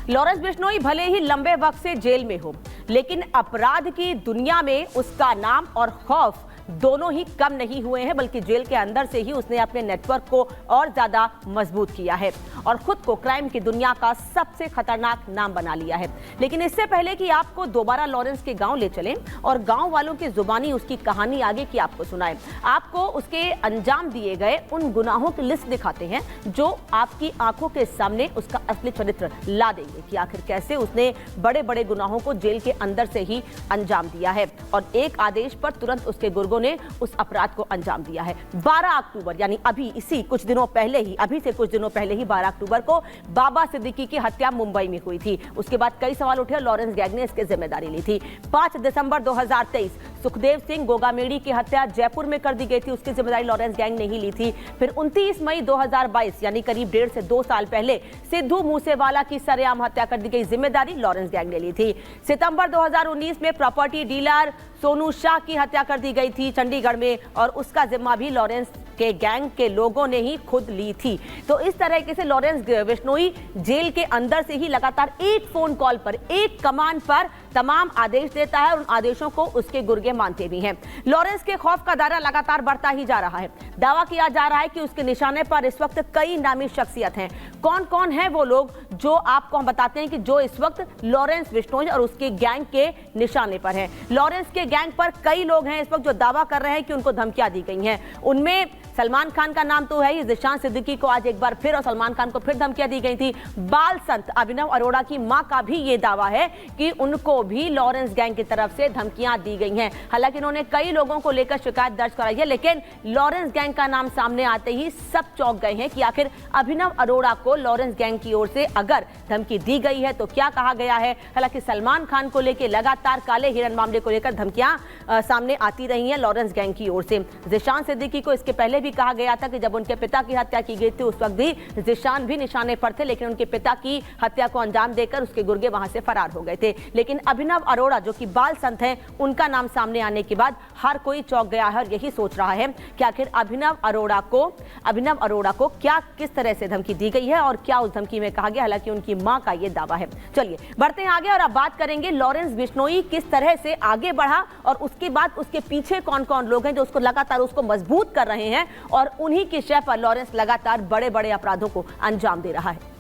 Lawrence Bishnoi भले ही लंबे वक्त से जेल में हो, लेकिन अपराध की दुनिया में उसका नाम और खौफ दोनों ही कम नहीं हुए हैं, बल्कि जेल के अंदर से ही उसने अपने नेटवर्क को और ज्यादा मजबूत किया है और खुद को क्राइम की दुनिया का सबसे खतरनाक नाम बना लिया है। लेकिन इससे पहले कि आपको दोबारा लॉरेंस के गांव ले चलें और गांव वालों की जुबानी उसकी कहानी आगे की आपको सुनाएं, आपको उसके अंजाम दिए गए उन गुनाहों की लिस्ट दिखाते हैं जो आपकी आंखों के सामने उसका असली चरित्र ला देंगे कि आखिर कैसे उसने बड़े बड़े गुनाहों को जेल के अंदर से ही अंजाम दिया है और एक आदेश पर तुरंत उसके गुर्गों ने उस अपराध को अंजाम दिया है। 12 अक्टूबर यानी अभी कुछ दिनों पहले ही 12 अक्टूबर को बाबा सिद्दीकी की हत्या मुंबई में हुई थी। उसके बाद कई सवाल उठे और लॉरेंस गैंग ने इसकी जिम्मेदारी ली थी। 5 दिसंबर 2023 सुखदेव सिंह गोगामेड़ी की हत्या जयपुर में कर दी गई थी, उसकी जिम्मेदारी लॉरेंस गैंग ने ही ली थी। फिर 29 मई 2022 यानी करीब 1.5 से 2 साल पहले सिद्धू मूसेवाला की सरेआम हत्या कर दी गई, जिम्मेदारी लॉरेंस गैंग ने ली थी। सितंबर 2019 में प्रॉपर्टी डीलर सोनू शाह की हत्या कर दी गई थी चंडीगढ़ में और उसका जिम्मा भी लॉरेंस के गैंग के लोगों ने ही खुद ली थी। तो इस तरह से लॉरेंस बिश्नोई जेल के अंदर से ही लगातार एक फोन कॉल पर, एक कमांड पर तमाम आदेश देता है और उन आदेशों को उसके गुर्गे मानते भी हैं। लॉरेंस के खौफ का दायरा लगातार बढ़ता ही जा रहा है। दावा किया जा रहा है कि उसके निशाने पर इस वक्त कई नामी शख्सियत हैं। कौन कौन है वो लोग जो आपको हम बताते हैं कि जो इस वक्त लॉरेंस बिश्नोई और उसके गैंग के निशाने पर हैं। लॉरेंस के गैंग पर कई लोग हैं इस वक्त जो दावा कर रहे हैं कि उनको धमकियां दी गई हैं। उनमें सलमान खान का नाम तो है ही, ज़ीशान सिद्दीकी को आज एक बार फिर और सलमान खान को फिर धमकियां दी गई थी। बाल संत अभिनव अरोड़ा की मां का भी ये दावा है कि उनको भी लॉरेंस गैंग की तरफ से धमकियां दी गई हैं। हालांकि उन्होंने कई लोगों को लेकर शिकायत दर्ज कराई है, लेकिन लॉरेंस गैंग का नाम सामने आते ही सब चौंक गए हैं कि आखिर अभिनव अरोड़ा को लॉरेंस गैंग की ओर से अगर धमकी दी गई है तो क्या कहा गया है। हालांकि सलमान खान को लेकर लगातार काले हिरन मामले को लेकर धमकियां सामने आती रही हैं लॉरेंस गैंग की ओर से। ज़ीशान सिद्दीकी को इसके पहले भी कहा गया था कि जब उनके पिता की हत्या की गई थी उस वक्त भी ज़ीशान भी निशाने पर थे, लेकिन उनके पिता की हत्या को अंजाम देकर उसके गुर्गे वहां से फरार हो गए थे। लेकिन अभिनव अरोड़ा जो कि बाल संत हैं, उनका नाम सामने आने के बाद हर कोई चौंक गया है और यही सोच रहा है कि आखिर अभिनव अरोड़ा को क्या किस तरह से धमकी दी गई है और क्या उस धमकी में कहा गया। हालांकि उनकी मां का यह दावा है। चलिए बढ़ते हैं आगे और अब बात करेंगे लॉरेंस बिश्नोई किस तरह से आगे बढ़ा और उसके बाद उसके पीछे कौन कौन लोग हैं जो उसको लगातार उसको मजबूत कर रहे हैं और उन्हीं की शय पर लॉरेंस लगातार बड़े बड़े अपराधों को अंजाम दे रहा है।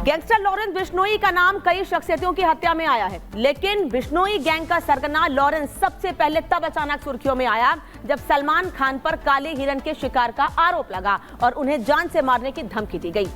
गैंगस्टर लॉरेंस बिश्नोई का नाम कई शख्सियतों की हत्या में आया है, लेकिन बिश्नोई गैंग का सरगना लॉरेंस सबसे पहले तब अचानक सुर्खियों में आया जब सलमान खान पर काले हिरन के शिकार का आरोप लगा और उन्हें जान से मारने की धमकी दी गई।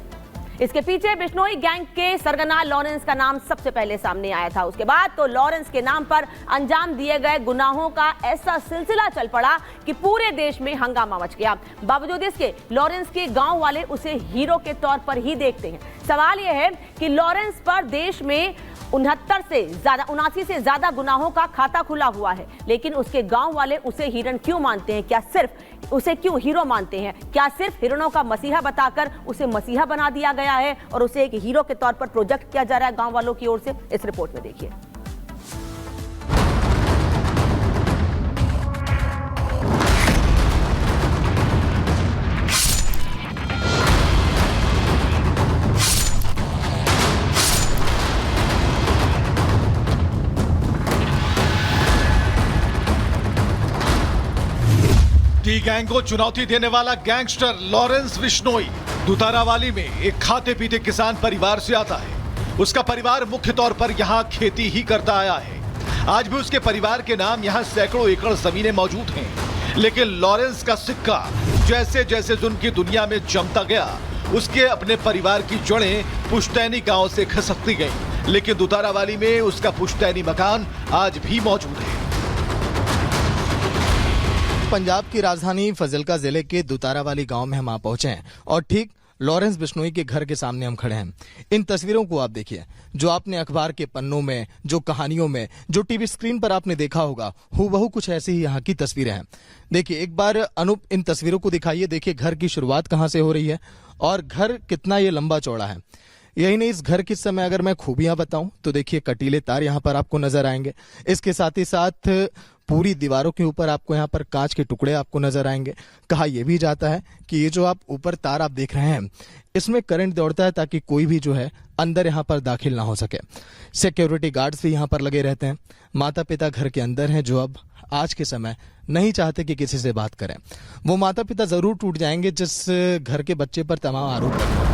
इसके पीछे बिश्नोई गैंग के सरगना लॉरेंस का नाम सबसे पहले सामने आया था। उसके बाद तो लॉरेंस के नाम पर अंजाम दिए गए गुनाहों का ऐसा सिलसिला चल पड़ा कि पूरे देश में हंगामा मच गया। बावजूद इसके लॉरेंस के गांव वाले उसे हीरो के तौर पर ही देखते हैं। सवाल यह है कि लॉरेंस पर देश में 79 से ज्यादा गुनाहों का खाता खुला हुआ है, लेकिन उसके गांव वाले उसे हिरन क्यों मानते हैं? क्या सिर्फ उसे क्यों हीरो मानते हैं? क्या सिर्फ हिरणों का मसीहा बताकर उसे मसीहा बना दिया गया है और उसे एक हीरो के तौर पर प्रोजेक्ट किया जा रहा है गांव वालों की ओर से? इस रिपोर्ट में देखिए। टी गैंग को चुनौती देने वाला गैंगस्टर लॉरेंस बिश्नोई दुतारावाली में एक खाते पीते किसान परिवार से आता है। उसका परिवार मुख्य तौर पर यहाँ खेती ही करता आया है। आज भी उसके परिवार के नाम यहाँ सैकड़ों एकड़ जमीनें मौजूद हैं, लेकिन लॉरेंस का सिक्का जैसे जैसे जुल्म की दुनिया में जमता गया, उसके अपने परिवार की जड़ें पुश्तैनी गांव से खिसकती गईं, लेकिन दुतारावाली में उसका पुश्तैनी मकान आज भी मौजूद है। पंजाब की राजधानी फाजिल्का जिले के दुतारावाली गांव में हम आ पहुंचे हैं और ठीक लॉरेंस बिश्नोई के घर के सामने हम खड़े हैं। इन तस्वीरों को आप देखिए, जो आपने अखबार के पन्नों में, जो कहानियों में, जो टीवी स्क्रीन पर आपने देखा होगा, हूबहू कुछ ऐसी ही यहाँ की तस्वीरें हैं। देखिए एक बार अनूप इन तस्वीरों को दिखाइए। देखिए घर की शुरुआत कहाँ से हो रही है और घर कितना ये लंबा चौड़ा है। यही नहीं, इस घर के समय अगर मैं खूबियां बताऊं तो देखिए कटीले तार यहाँ पर आपको नजर आएंगे। इसके साथ ही साथ पूरी दीवारों के ऊपर आपको यहाँ पर कांच के टुकड़े आपको नजर आएंगे। कहा यह भी जाता है कि ये जो आप ऊपर तार आप देख रहे हैं इसमें करंट दौड़ता है ताकि कोई भी जो है अंदर यहाँ पर दाखिल ना हो सके। सिक्योरिटी गार्ड्स भी यहाँ पर लगे रहते हैं। माता पिता घर के अंदर हैं जो अब आज के समय नहीं चाहते कि किसी से बात करें। वो माता पिता जरूर टूट जाएंगे जिस घर के बच्चे पर तमाम आरोप लगे।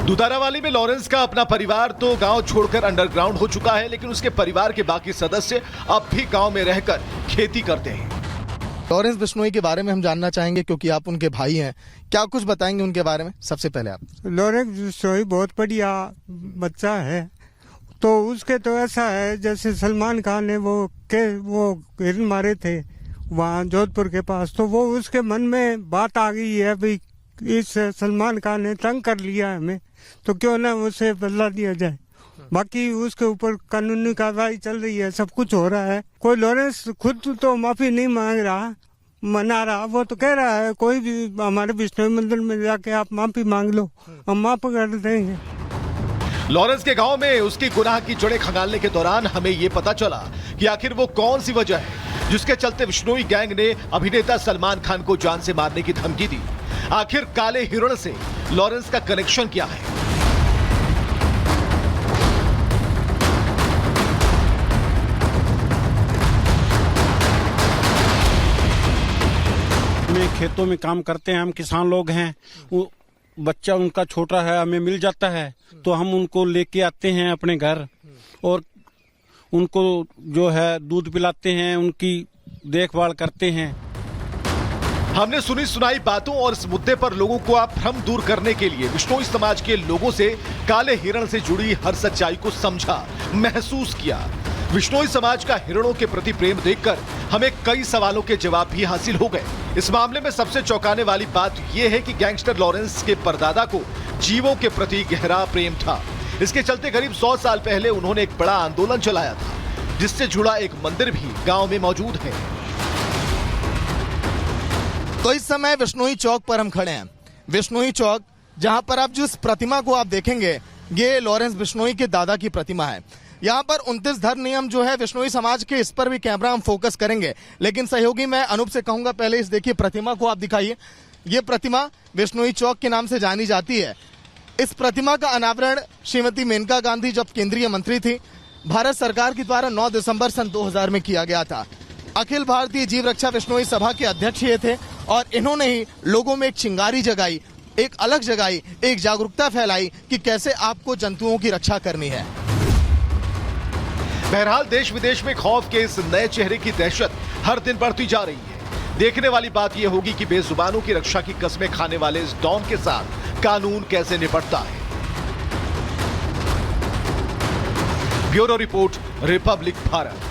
दुतारावाली में लॉरेंस का अपना परिवार तो गांव छोड़कर अंडरग्राउंड हो चुका है, लेकिन उसके परिवार के बाकी सदस्य अब भी गांव में रहकर खेती करते हैं। लॉरेंस बिश्नोई के बारे में हम जानना चाहेंगे क्योंकि आप उनके भाई हैं। क्या कुछ बताएंगे उनके बारे में? सबसे पहले आप। लॉरेंस बिश्नोई बहुत बढ़िया बच्चा है। तो उसके तो ऐसा है जैसे सलमान खान ने वो हिरन मारे थे वहाँ जोधपुर के पास, तो वो उसके मन में बात आ गई है भाई इस सलमान खान ने तंग कर लिया है हमें, तो क्यों ना उसे बदला दिया जाए। बाकी उसके ऊपर कानूनी कार्रवाई चल रही है, सब कुछ हो रहा है। कोई लॉरेंस खुद तो माफी नहीं मांग रहा, मना रहा। वो तो कह रहा है कोई भी हमारे बिश्नोई मंदिर में जाके आप माफी मांग लो, हम माफ कर देंगे। लॉरेंस के गांव में उसकी गुनाह की जड़ें खंगालने के दौरान हमें यह पता चला कि आखिर वो कौन सी वजह है जिसके चलते बिश्नोई गैंग ने अभिनेता सलमान खान को जान से मारने की धमकी दी। आखिर काले हिरण से लॉरेंस का कनेक्शन क्या है? खेतों में काम करते हैं, हम किसान लोग हैं। वो बच्चा उनका छोटा है, हमें मिल जाता है तो हम उनको लेके आते हैं अपने घर और उनको जो है दूध पिलाते हैं, उनकी देखभाल करते हैं। हमने सुनी सुनाई बातों और इस मुद्दे पर लोगों को आप भ्रम दूर करने के लिए बिश्नोई समाज के लोगों से काले हिरण से जुड़ी हर सच्चाई को समझा, महसूस किया। बिश्नोई समाज का हिरणों के प्रति प्रेम देखकर हमें कई सवालों के जवाब भी हासिल हो गए। इस मामले में सबसे चौंकाने वाली बात यह है कि गैंगस्टर लॉरेंस के परदादा को जीवों के प्रति गहरा प्रेम था। इसके चलते करीब 100 साल पहले उन्होंने एक बड़ा आंदोलन चलाया था जिससे जुड़ा एक मंदिर भी गांव में मौजूद है। तो इस समय बिश्नोई चौक पर हम खड़े हैं। बिश्नोई चौक जहां पर आप जिस प्रतिमा को आप देखेंगे ये लॉरेंस बिश्नोई के दादा की प्रतिमा है। यहाँ पर 29 धर्म नियम जो है बिश्नोई समाज के, इस पर भी कैमरा हम फोकस करेंगे, लेकिन सहयोगी मैं अनूप से कहूंगा पहले इस देखिए प्रतिमा को आप दिखाइए। ये प्रतिमा बिश्नोई चौक के नाम से जानी जाती है। इस प्रतिमा का अनावरण श्रीमती मेनका गांधी जब केंद्रीय मंत्री थी भारत सरकार के द्वारा 9 दिसंबर सन 2000 में किया गया था। अखिल भारतीय जीव रक्षा बिश्नोई सभा के अध्यक्ष ये थे और इन्होंने ही लोगों में एक चिंगारी जगाई, एक अलग जगाई, एक जागरूकता फैलाई कि कैसे आपको जंतुओं की रक्षा करनी है। बहरहाल देश विदेश में खौफ के इस नए चेहरे की दहशत हर दिन बढ़ती जा रही है। देखने वाली बात यह होगी कि बेजुबानों की रक्षा की कस्में खाने वाले इस डॉन के साथ कानून कैसे निपटता है। Bureau report, Republic Bharat.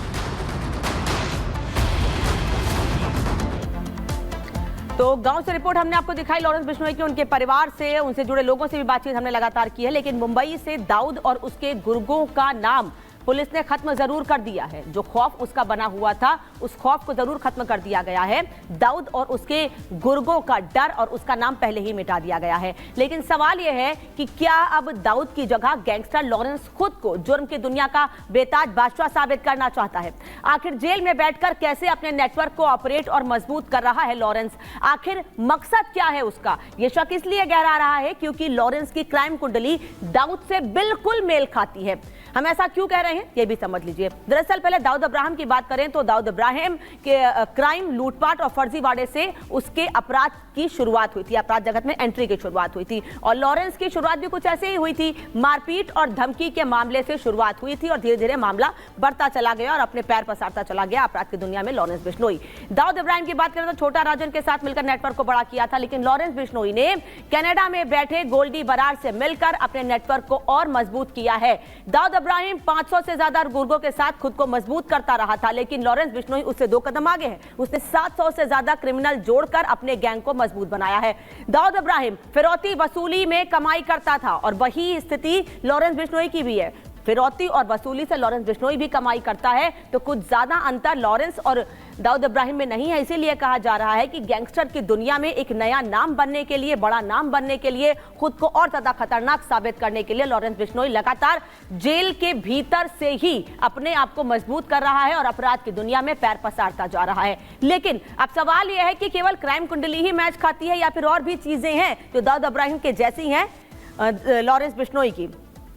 तो गांव से रिपोर्ट हमने आपको दिखाई लॉरेंस बिश्नोई की, उनके परिवार से, उनसे जुड़े लोगों से भी बातचीत हमने लगातार की है। लेकिन मुंबई से दाऊद और उसके गुर्गों का नाम पुलिस ने खत्म जरूर कर दिया है। जो खौफ उसका बना हुआ था उस खौफ को जरूर खत्म कर दिया गया है। दाऊद और उसके गुर्गों का डर और उसका नाम पहले ही मिटा दिया गया है। लेकिन सवाल यह है कि क्या अब दाऊद की जगह गैंगस्टर लॉरेंस खुद को जुर्म की दुनिया का बेताज बादशाह साबित करना चाहता है? आखिर जेल में बैठकर कैसे अपने नेटवर्क को ऑपरेट और मजबूत कर रहा है लॉरेंस? आखिर मकसद क्या है उसका? यह शक इसलिए गहरा रहा है क्योंकि लॉरेंस की क्राइम कुंडली दाऊद से बिल्कुल मेल खाती है। हम ऐसा क्यों कह रहे हैं ये भी समझ लीजिए। दरअसल पहले दाऊद इब्राहिम की बात करें तो दाऊद इब्राहिम के क्राइम, लूटपाट और फर्जीवाड़े से उसके अपराध की शुरुआत हुई थी, अपराध जगत में एंट्री की शुरुआत हुई थी। और लॉरेंस की शुरुआत भी कुछ ऐसे ही हुई थी, मारपीट और धमकी के मामले से शुरुआत हुई थी और धीरे धीरे मामला बढ़ता चला गया और अपने पैर पसारता चला गया अपराध की दुनिया में लॉरेंस बिश्नोई। दाऊद इब्राहिम की बात करें तो छोटा राजन के साथ मिलकर नेटवर्क को बड़ा किया था, लेकिन लॉरेंस बिश्नोई ने कनाडा में बैठे गोल्डी बरार से मिलकर अपने नेटवर्क को और मजबूत किया है। दाऊद इब्राहिम 500 से ज्यादा गुर्गों के साथ खुद को मजबूत करता रहा था, लेकिन लॉरेंस बिश्नोई उससे 2 कदम आगे है। उसने 700 से ज्यादा क्रिमिनल जोड़कर अपने गैंग को मजबूत बनाया है। दाऊद इब्राहिम फिरौती वसूली में कमाई करता था और वही स्थिति लॉरेंस बिश्नोई की भी है। फिरौती और वसूली से लॉरेंस बिश्नोई भी कमाई करता है, तो कुछ ज्यादा अंतर लॉरेंस और दाऊद इब्राहिम में नहीं है। इसीलिए कहा जा रहा है कि गैंगस्टर की दुनिया में एक नया नाम बनने के लिए, बड़ा नाम बनने के लिए, खुद को और ज्यादा खतरनाक साबित करने के लिए लॉरेंस बिश्नोई लगातार जेल के भीतर से ही अपने आप को मजबूत कर रहा है और अपराध की दुनिया में पैर पसारता जा रहा है। लेकिन अब सवाल यह है कि केवल क्राइम कुंडली ही मैच खाती है या फिर और भी चीजें हैं जो दाऊद इब्राहिम के जैसी हैं लॉरेंस बिश्नोई की,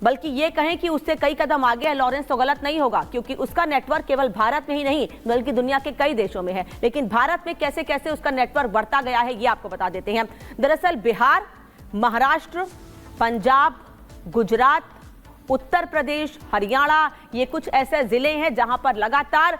बल्कि ये कहें कि उससे कई कदम आगे है लॉरेंस तो गलत नहीं होगा, क्योंकि उसका नेटवर्क केवल भारत में ही नहीं बल्कि दुनिया के कई देशों में है। लेकिन भारत में कैसे कैसे उसका नेटवर्क बढ़ता गया है ये आपको बता देते हैं। दरअसल बिहार, महाराष्ट्र, पंजाब, गुजरात, उत्तर प्रदेश, हरियाणा, ये कुछ ऐसे जिले हैं जहां पर लगातार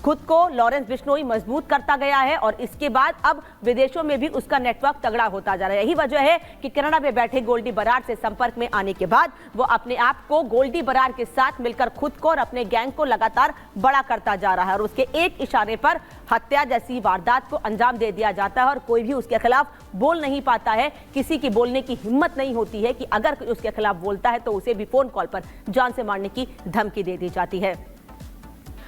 खुद को लॉरेंस बिश्नोई मजबूत करता गया है और इसके बाद अब विदेशों में भी उसका नेटवर्क तगड़ा होता जा रहा है। यही वजह है कि कनाडा में बैठे गोल्डी बरार से संपर्क में आने के बाद वो अपने आप को गोल्डी बरार के साथ मिलकर खुद को और अपने गैंग को लगातार बड़ा करता जा रहा है और उसके एक इशारे पर हत्या जैसी वारदात को अंजाम दे दिया जाता है और कोई भी उसके खिलाफ बोल नहीं पाता है। किसी की बोलने की हिम्मत नहीं होती है कि अगर उसके खिलाफ बोलता है तो उसे भी फोन कॉल पर जान से मारने की धमकी दे दी जाती है।